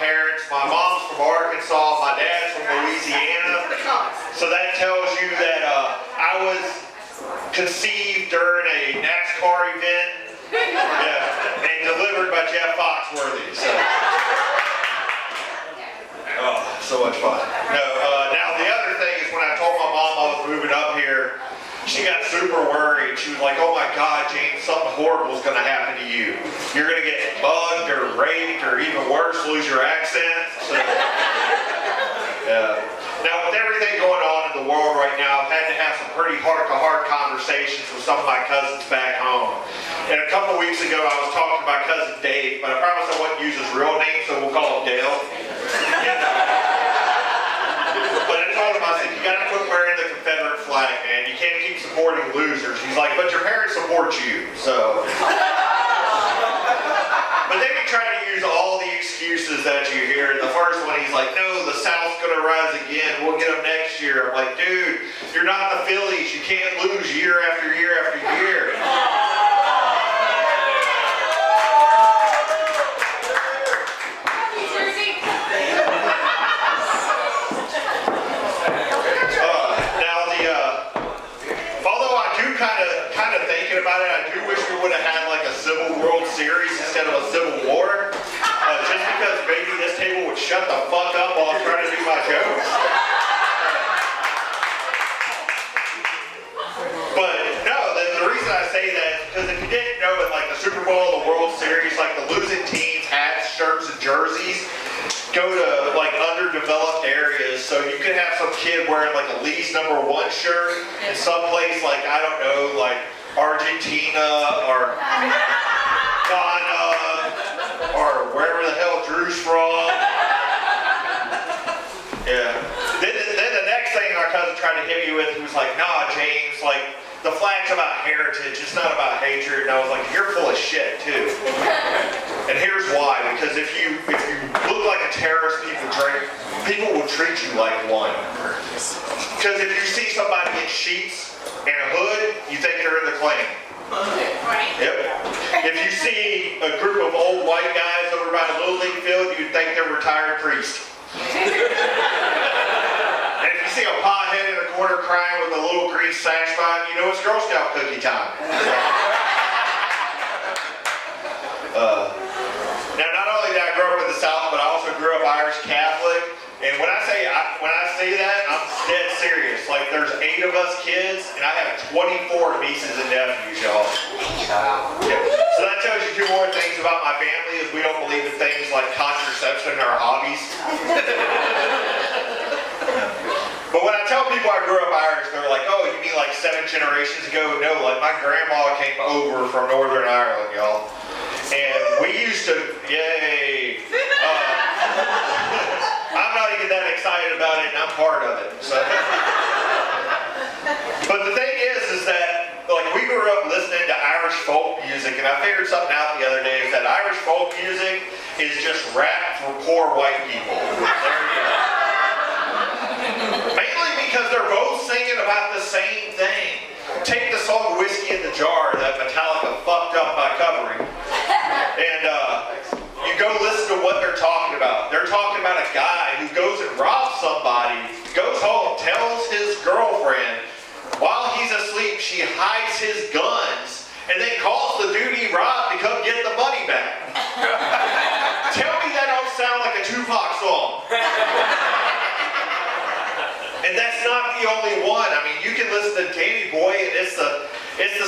parents. My mom's from Arkansas, my dad's from Louisiana. So that tells you that I was conceived during a NASCAR event, and delivered by Jeff Foxworthy. So much fun. Now the other thing is when I told my mom I was moving up here, she got super worried. She was like, "Oh my God, James, something horrible is going to happen to you. You're going to get bugged or raped or even worse, lose your accent." So, Now with everything going on in the world right now, I've had to have some pretty heart-to-heart conversations with some of my cousins back home. And a couple weeks ago, I was talking to my cousin Dave, but I promised I wouldn't use his real name, so we'll call him Dale. But I told him, I said, "You gotta quit wearing the Confederate flag, man. You can't keep supporting losers." He's like, "But your parents support you, so." But then he tried to use all the excuses that you hear. And the first one, he's like, "No, the South's gonna rise again. We'll get them next year." I'm like, "Dude, you're not the Phillies. You can't lose year after year after year." Kind of thinking about it, I do wish we would have had like a Civil World Series instead of a Civil War. Just because maybe this table would shut the fuck up while I'm trying to do my jokes. But no, the reason I say that is because if you didn't know it, like the Super Bowl, the World Series, like the losing teams' hats, shirts, and jerseys go to like underdeveloped areas, so you could have some kid wearing like a Lee's #1 shirt in some place like, I don't know, like Argentina or Ghana or wherever the hell Drew's from. Yeah. Then the next thing our cousin tried to hit me with, he was like, "Nah, James, like the flag's about heritage, it's not about hatred." And I was like, "You're full of shit too." And here's why, because if you look like a terrorist, people will treat you like one. Because if you see somebody in sheets and a hood, you think they're in the Klan. Yep. If you see a group of old white guys over by the Little League field, you'd think they're retired priests. And if you see a pothead in a corner crying with a little green sash on, you know it's Girl Scout cookie time. Now, not only did I grow up in the South, but I also grew up Irish Catholic. And when I say that, I'm dead serious. Like, there's 8 of us kids, and I have 24 nieces and nephews, y'all. Yeah. So that tells you 2 more things about my family, is we don't believe in things like contraception or hobbies. But when I tell people I grew up Irish, they're like, "Oh, you mean like 7 generations ago?" No, like my grandma came over from Northern Ireland, y'all. And we used to, yay. I'm not even that excited about it, and I'm part of it. So. But the thing is that, like, we grew up listening to Irish folk music, and I figured something out the other day, is that Irish folk music is just rap for poor white people. There you go. Mainly because they're both singing about the same thing. Take the song "Whiskey in the Jar" that Metallica fucked up by covering, and you go listen to what they're talking about. They're talking about a guy who goes and robs somebody, goes home, tells his girlfriend, while he's asleep, she hides his guns, and then calls the dude he robbed to come get the money back. Tell me that don't sound like a Tupac song. And that's not the only one. I mean, you can listen to Danny Boy, and it's the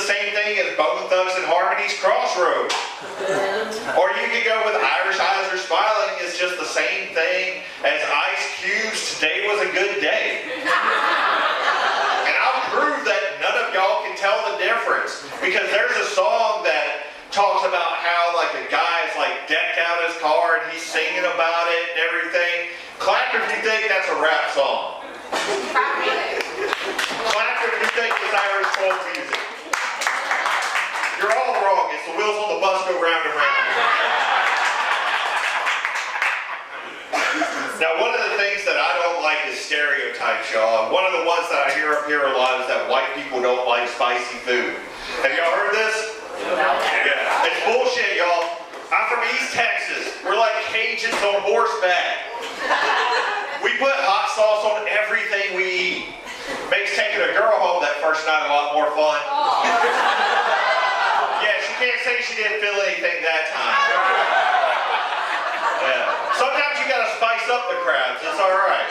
same thing as Bone Thugs and Harmony's Crossroads. Or you could go with Irish Eyes Are Smiling. It's just the same thing as Ice Cube's Today Was a Good Day. And I'll prove that none of y'all can tell the difference. Because there's a song that talks about how like a guy's like decked out his car and he's singing about it and everything. Clap if you think that's a rap song. Clap if you think it's Irish folk music. You're all wrong. It's the wheels on the bus go round and round. Now, one of the things that I don't like is stereotypes, y'all. One of the ones that I hear up here a lot is that white people don't like spicy food. Have y'all heard this? Yeah. It's bullshit, y'all. I'm from East Texas. We're like Cajuns on horseback. We put hot sauce on everything we eat. Makes taking a girl home that first night a lot more fun. Yeah, she can't say she didn't feel anything that time. Yeah. Sometimes you gotta spice up the crowds. It's all right.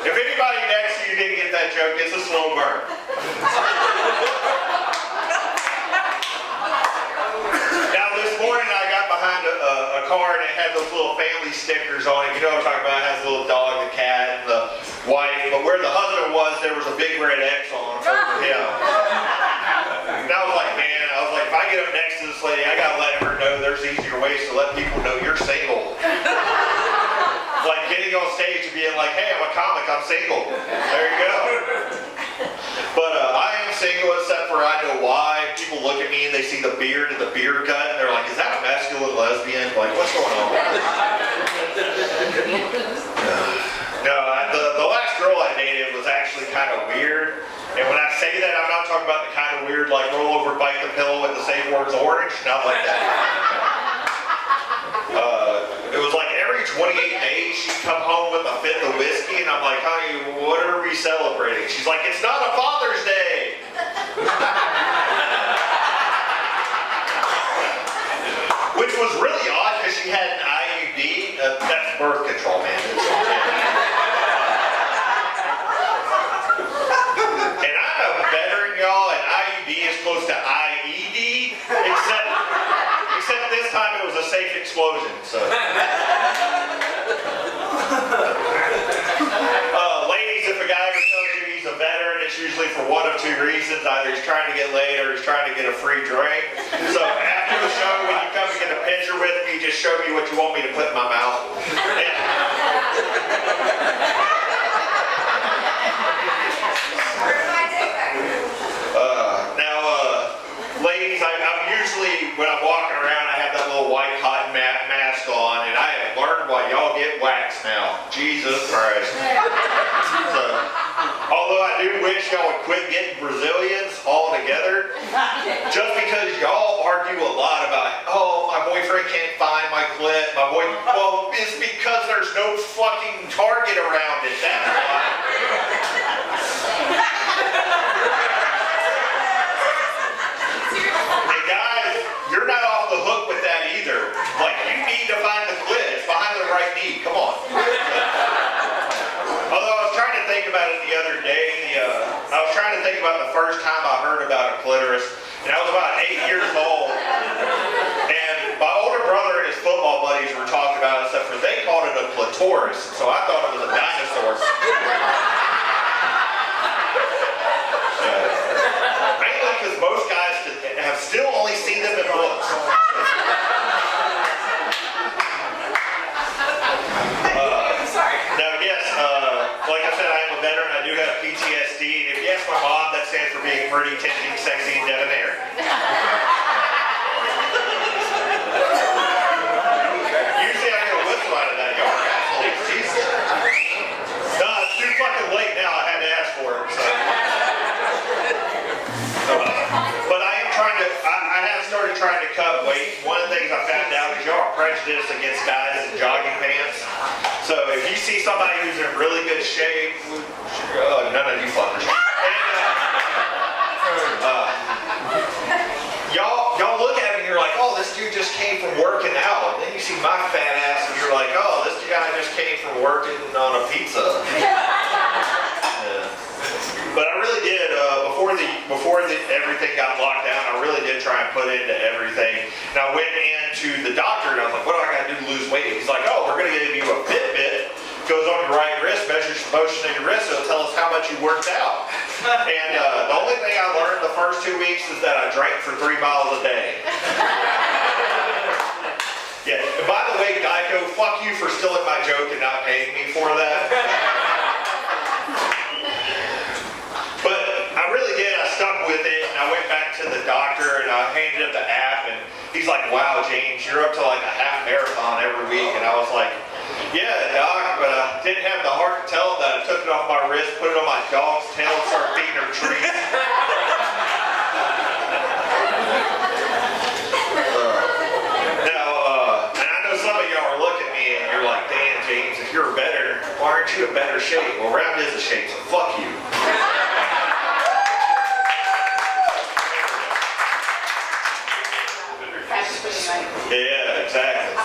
If anybody next to you didn't get that joke, it's a slow burn. Now this morning I got behind a car and it had those little family stickers on it. You know what I'm talking about? It has a little dog, the cat, and the wife. But where the husband was, there was a big red X on it over him. And I was like, man, if I get up next to this lady, I gotta let her know there's easier ways to let people know you're single. Like getting on stage and being like, hey, I'm a comic, I'm single. There you go. But I am single, except for I know why. People look at me and they see the beard and the beard cut, and they're like, is that a masculine lesbian? Like, what's going on? No, the last girl I dated was actually kind of weird. And when I say that, I'm not talking about the kind of weird, like roll over, bite the pillow with the safe words orange. Not like that. It was like every 28 days she'd come home with a fifth of whiskey, and I'm like, honey, what are we celebrating? She's like, it's not a Father's Day. Which was really odd because she had an IUD. That's birth control, man. And I'm a veteran, y'all, and IUD is close to IED, except this time it was a safe explosion. So, ladies, if a guy ever tells you he's a veteran, it's usually for one of two reasons: either he's trying to get laid or he's trying to get a free drink. So after the show, when you come and get a picture with me, just show me what you want me to put in my mouth. Ladies, I'm usually, when I'm walking around, I have that little white cotton mask on, and I have learned why y'all get waxed now. Jesus Christ. So, although I do wish y'all would quit getting Brazilians altogether, just because y'all argue a lot about, oh, my boyfriend can't find my clit, well, it's because there's no fucking target around it, that's why. You're not off the hook with that either. Like, you need to find the clit. It's behind the right knee. Come on. Although I was trying to think about it the other day. I was trying to think about the first time I heard about a clitoris. And I was about 8 years old. And my older brother and his football buddies were talking about it, except for they called it a clitoris. So I thought it was a dinosaur. Mainly because most guys have still only seen them in books. Now, yes, like I said, I am a veteran. I do have Ptsd, and if you ask my mom, that stands for being pretty, tempting, sexy, and debonair. Usually I get a whistle out of that. Y'all are assholes. Jesus. No, it's too fucking late now. I had to ask for it. So. But I am trying to, I have started trying to cut weight. One of the things I found out is y'all are prejudiced against guys in jogging pants. So if you see somebody who's in really good shape, none of you fuckers. And y'all look at me and you're like, oh, this dude just came from working out. And then you see my fat ass and you're like, oh, this guy just came from working on a pizza. But I really did, before everything got locked down, I really did try and put into everything. And I went into the doctor and I was like, what do I got to do to lose weight? He's like, oh, we're going to give you a Fitbit. Goes on your right wrist, measures the motion in your wrist, so it'll tell us how much you worked out. And the only thing I learned the first 2 weeks is that I drank for 3 miles a day. Yeah, and by the way, Geico, fuck you for stealing my joke and not paying me for that. But I really did. I stuck with it, and I went back to the doctor, and I handed him the app, and he's like, wow, James, you're up to like a half marathon every week. And I was like, yeah, doc, but I didn't have the heart to tell him that I took it off my wrist, put it on my dog's tail, and started feeding her treats. you're better, why aren't you in better shape? Well, round is a shape, so fuck you. Yeah, exactly.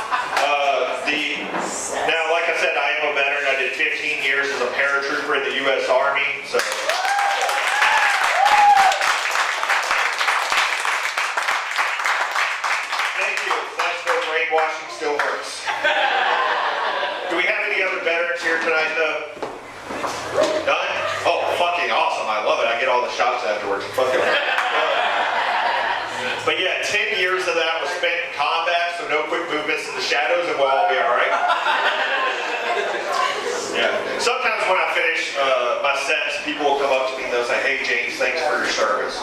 Now, like I said, I am a veteran. I did 15 years as a paratrooper in the U.S. Army, so. Thank you. Flexible brainwashing still works. Do we have any other veterans here tonight, though? None? Oh, fucking awesome. I love it. I get all the shots afterwards. Fucking But yeah, 10 years of that was spent in combat, so no quick movements in the shadows, and we'll all be all right. Yeah. Sometimes when I finish my sets, people will come up to me and they'll say, "Hey James, thanks for your service."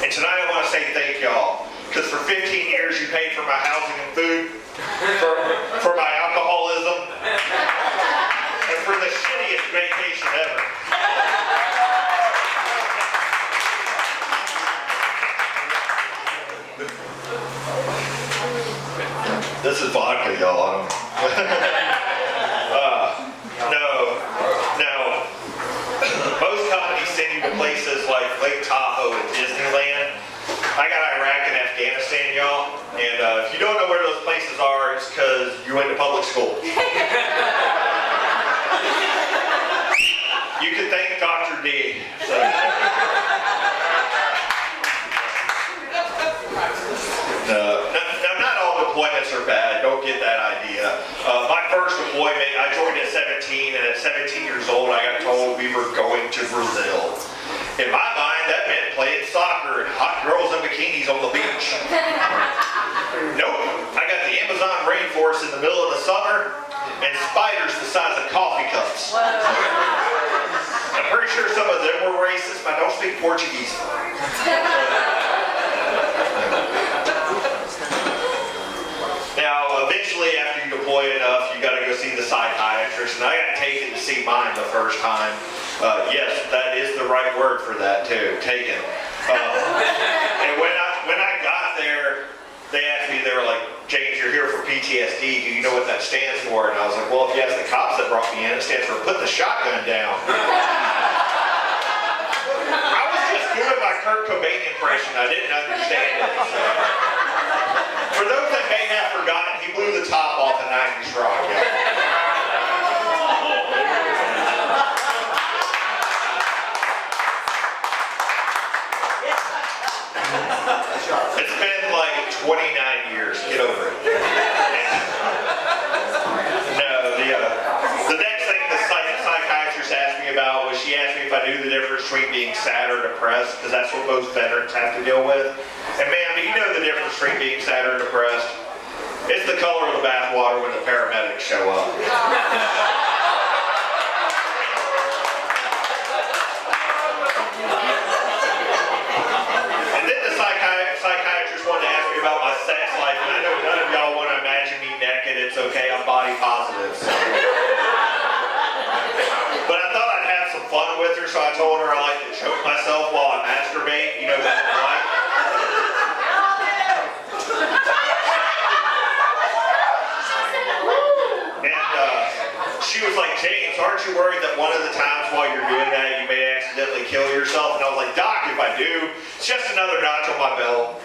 And tonight I want to say thank y'all, because for 15 years you paid for my housing and food, for my alcoholism, and for the shittiest vacation ever. This is vodka, y'all. No. Most companies send you to places like Lake Tahoe and Disneyland. I got Iraq and Afghanistan, y'all. And if you don't know where those places are, it's because you went to public school. You can thank Dr. D. So. Now, not all deployments are bad. Don't get that idea. My first deployment, I joined at 17, and at 17 years old, I got told we were going to Brazil. In my mind, that meant playing soccer and hot girls in bikinis on the beach. Nope. I got the Amazon rainforest in the middle of the summer, and spiders the size of coffee cups. I'm pretty sure some of them were racist, but I don't speak Portuguese. Now, eventually, after you deploy enough, you got to go see the psychiatrist, and I got taken to see mine the first time. Yes, that is the right word for that too, taken. And when I got there, they asked me, they were like, "James, you're here for PTSD. Do you know what that stands for?" And I was like, "Well, if you ask the cops that brought me in, it stands for put the shotgun down." I was just doing my Kurt Cobain impression. I didn't understand it. So. For those that may have forgotten, he blew the top off a 90s rock. It's been like 29 years. Get over it. No, the next thing the psychiatrist asked me about was she asked me if I knew the difference between being sad or depressed, because that's what most veterans have to deal with. And man, do you know the difference between being sad or depressed? It's the color of the bathwater when the paramedics show up. And then the psychiatrist wanted to ask me about my sex life, and I know none of y'all want to imagine me naked. It's okay, I'm body positive. So. But I thought I'd have some fun with her, so I told her I like to choke myself while I masturbate. You know what that's like? She was like, "James, aren't you worried that one of the times while you're doing that you may accidentally kill yourself?" And I was like, "Doc, if I do, it's just another notch on my belt."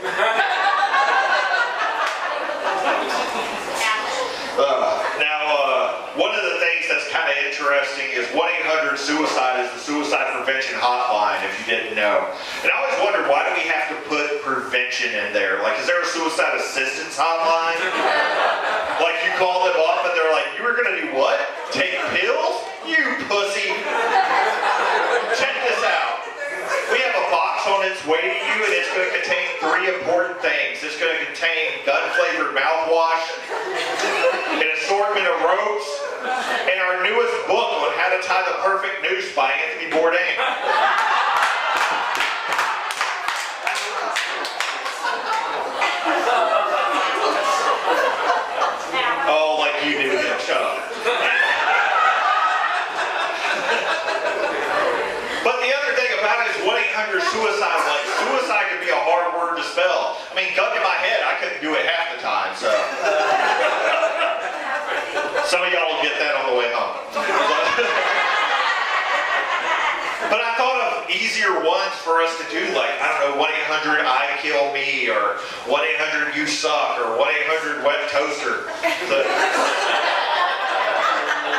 One of the things that's kind of interesting is 1-800-SUICIDE is the suicide prevention hotline, if you didn't know. And I always wondered, why do we have to put prevention in there? Like, is there a suicide assistance hotline? Like, you call them up and they're like, "You were going to do what? Take pills? You pussy." Check this out. We have a box on its way to you, and it's going to contain 3 important things. It's going to contain gun-flavored mouthwash, an assortment of ropes, and our newest book on how to tie the perfect noose by Anthony Bourdain. Oh, like you knew him. Shut up. But the other thing about it is 1-800-SUICIDE. Like, suicide could be a hard word to spell. I mean, gun in my head, I couldn't do it half the time, so. So Some of y'all will get that on the way home. But I thought of easier ones for us to do, like, I don't know, 1-800-I-KILL-ME, or 1-800-YOU-SUCK, or 1-800-WET-TOASTER.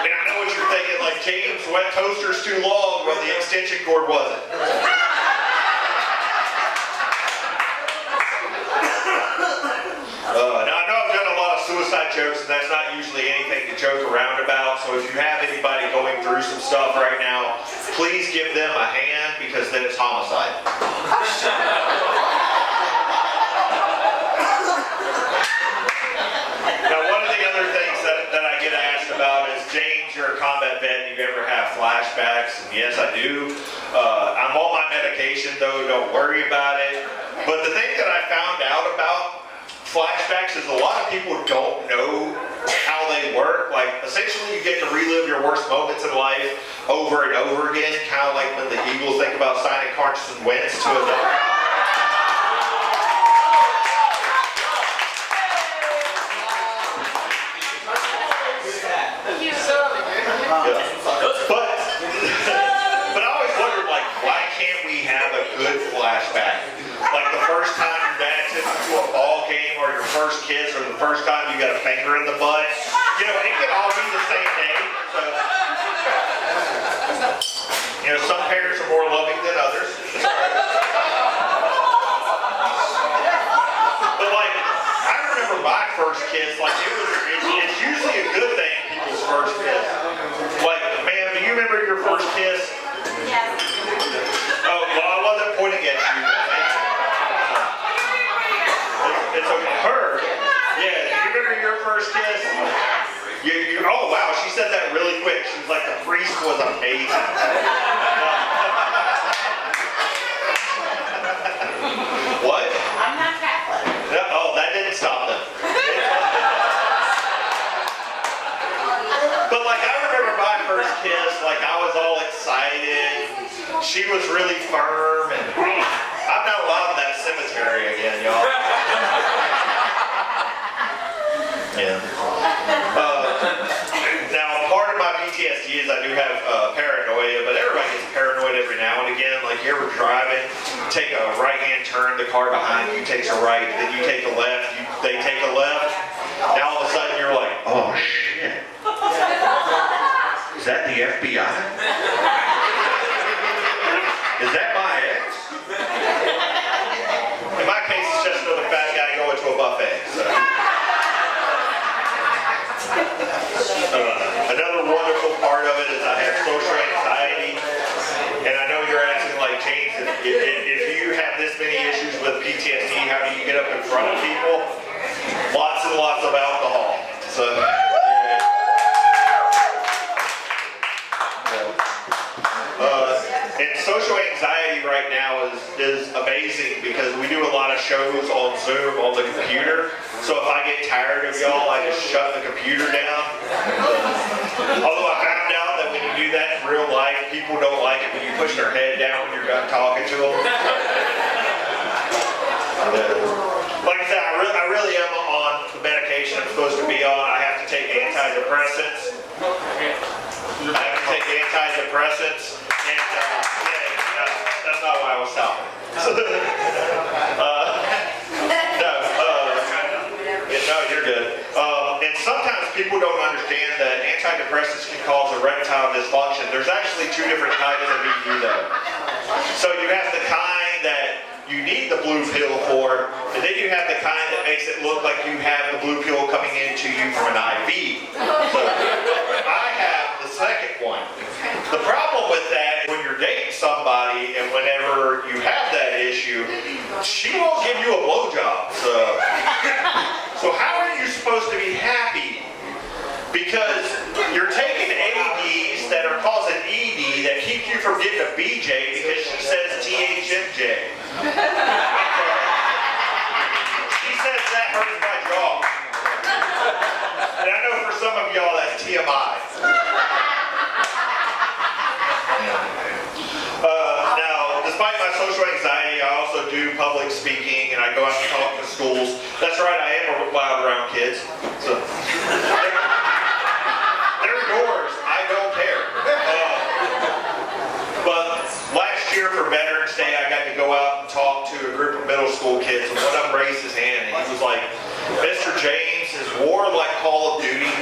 And I know what you're thinking, like, James, wet toaster's too long, well, the extension cord wasn't. Now, I know I've done a lot of suicide jokes, and that's not usually anything to joke around about, so if you have anybody going through some stuff right now, please give them a hand, because then it's homicide. Now, one of the other things that I get asked about is, James, you're a combat vet, do you ever have flashbacks? And yes, I do. I'm on my medication, though, don't worry about it. But the thing that I found out about flashbacks is a lot of people don't know how they work. Like, essentially you get to relive your worst moments in life over and over again, kind of like when the Eagles think about signing Carson Wentz to another. But I always wondered, like, why can't we have a good flashback? Like the first time your dad took you to a ball game, or your first kiss, or the first time you got a finger in the butt. You know, it could all be the same day. So, you know, some parents are more loving than others. But like, I remember my first kiss, like it's usually a good thing, people's first kiss. Like, ma'am, do you remember your first kiss? Yes. Oh, well, I wasn't pointing at you. It's okay. Her? Yeah, do you remember your first kiss? Oh, wow, she said that really quick. She was like, the priest was amazing. What? I'm not Catholic. No, oh, that didn't stop them. But like, I remember my first kiss, like I was all excited. She was really firm, and I'm not allowed in that cemetery again, y'all. Yeah. Now, part of my PTSD is I do have paranoia, but everybody gets paranoid every now and again. Like, you ever driving, take a right-hand turn, the car behind you takes a right, then you take a left, they take a left. Now all of a sudden you're like, oh shit. Is that the FBI? Is that my ex? In my case, it's just another fat guy going to a buffet. So. Another wonderful part of it is I have social anxiety, and I know you're asking, like, James, if you have this many issues with PTSD, how do you get up in front of people? Lots and lots of alcohol. So. And social anxiety right now is amazing because we do a lot of shows on Zoom on the computer. So if I get tired of y'all, I just shut the computer down. Although I found out that when you do that in real life, people don't like it when you push their head down when you're done talking to them. Like I said, I really am on the medication I'm supposed to be on. I have to take antidepressants. And that's not why I was stopping. No, you're good. And sometimes people don't understand that antidepressants can cause erectile dysfunction. There's actually two different types of ED though. So you have the kind that you need the blue pill for, and then you have the kind that makes it look like you have the blue pill coming into you from an IV. So I have the second one. The problem with that, when you're dating somebody and whenever you have that issue, she won't give you a blowjob. So how are you supposed to be happy? Because you're taking ADs that are causing ED that keep you from getting a BJ because she says THMJ. She says that hurts my jaw. And I know for some of y'all that's TMI. Now, despite my social anxiety, I also do public speaking and I go out and talk to schools. That's right, I am loud around kids. So. go out and talk to a group of middle school kids, and one of them raised his hand, and he was like, Mr. James, is war like Call of Duty?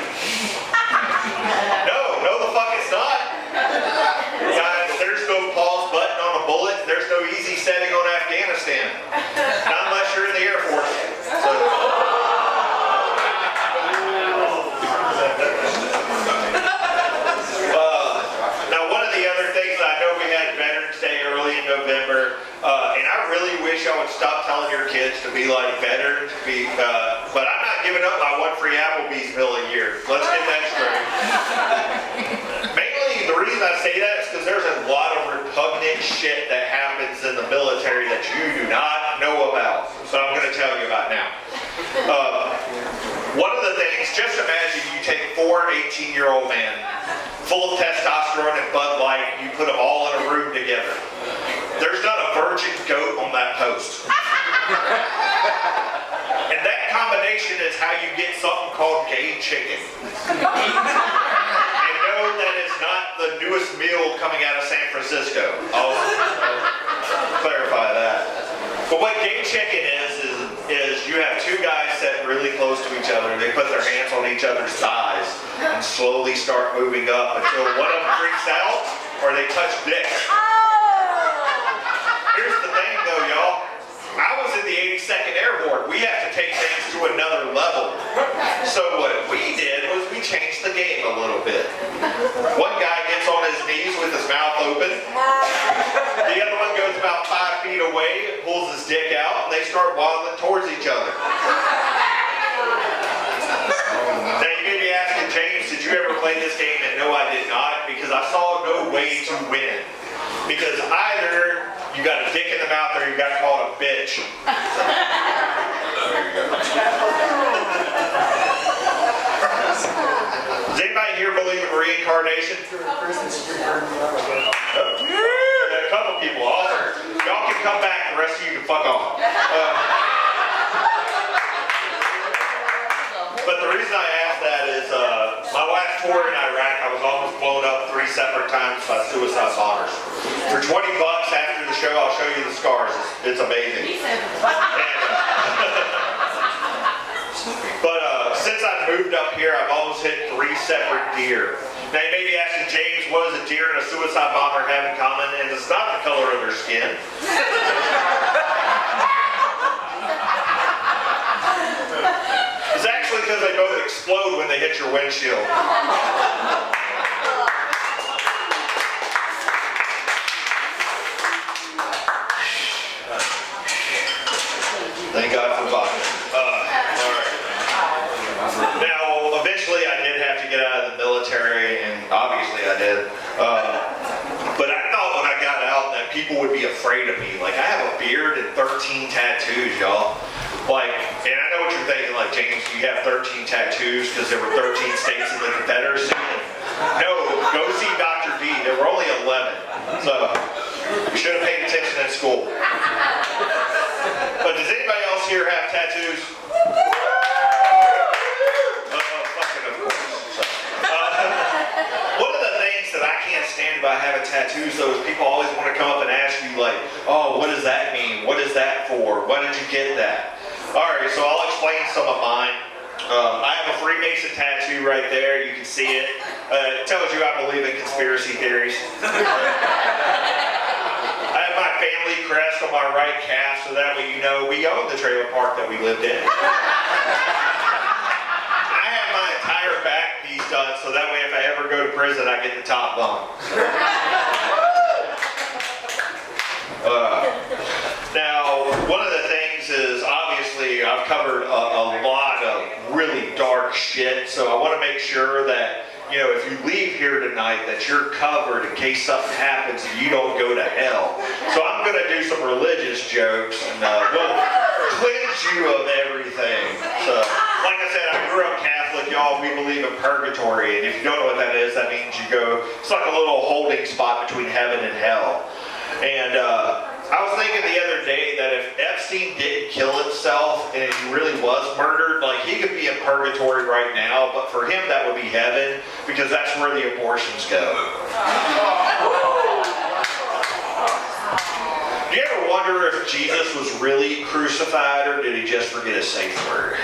No, the fuck it's not. Guys, there's no pause button on a bullet. There's no easy setting on Afghanistan. Not unless you're in the Air Force. So. Now, one of the other things, I know we had Veterans Day early in November, and I really wish I would stop telling your kids to be like veterans, but I'm not giving up my one free Applebee's meal a year. Let's get that straight. Mainly, the reason I say that is because there's a lot of repugnant shit that happens in the military that you do not know about. So I'm going to tell you about now. One of the things, just imagine you take 4 18-year-old men, full of testosterone and Bud Light, you put them all in a room together. There's not a virgin goat on that post. And that combination is how you get something called gay chicken. And no, that is not the newest meal coming out of San Francisco. I'll clarify that. But what gay chicken is you have 2 guys sitting really close to each other. They put their hands on each other's thighs and slowly start moving up until one of them freaks out or they touch dicks. Here's the thing though, y'all. I was in the 82nd Airborne. We have to take things to another level. So what we did was we changed the game a little bit. One guy gets on his knees with his mouth open. The other one goes about 5 feet away and pulls his dick out, and they start waddling towards each other. Now you may be asking, James, did you ever play this game? And no, I did not, because I saw no way to win. Because either you got a dick in the mouth or you got called a bitch. There you go. Does anybody here believe in reincarnation? A couple people, awesome. Y'all can come back, the rest of you can fuck off. But the reason I asked that is my last tour in Iraq, I was almost blown up 3 separate times by suicide bombers. For $20 after the show, I'll show you the scars. It's amazing. But since I've moved up here, I've almost hit 3 separate deer. Now you may be asking, James, what does a deer and a suicide bomber have in common? And it's not the color of their skin. It's actually because they both explode when they hit your windshield. Thank God for vodka. Alright. Now, eventually I did have to get out of the military, and obviously I did. But I thought when I got out that people would be afraid of me. Like, I have a beard and 13 tattoos, y'all. Like, and I know what you're thinking, like, James, you have 13 tattoos because there were 13 states in the Confederacy. No, go see Dr. D. There were only 11. So, you should have paid attention in school. But does anybody else here have tattoos? Fucking of course. So, one of the things that I can't stand about having tattoos, though, is people always want to come up and ask you, like, oh, what does that mean? What is that for? Why did you get that? Alright, so I'll explain some of mine. I have a Freemason tattoo right there. You can see it. It tells you I believe in conspiracy theories. I have my family crest on my right calf, so that way you know we own the trailer park that we lived in. I have my entire back piece done, so that way if I ever go to prison, I get the top bunk. Now, one of the things is, obviously, I've covered a lot of really dark shit, so I want to make sure that, you know, if you leave here tonight, that you're covered in case something happens and you don't go to hell. So I'm going to do some religious jokes, and we'll cleanse you of everything. So, like I said, I grew up Catholic, y'all. We believe in purgatory, and if you don't know what that is, that means you go, it's like a little holding spot between heaven and hell. And I was thinking the other day that if Epstein didn't kill himself and he really was murdered, like, he could be in purgatory right now, but for him that would be heaven, because that's where the abortions go. Do you ever wonder if Jesus was really crucified or did he just forget a safe word?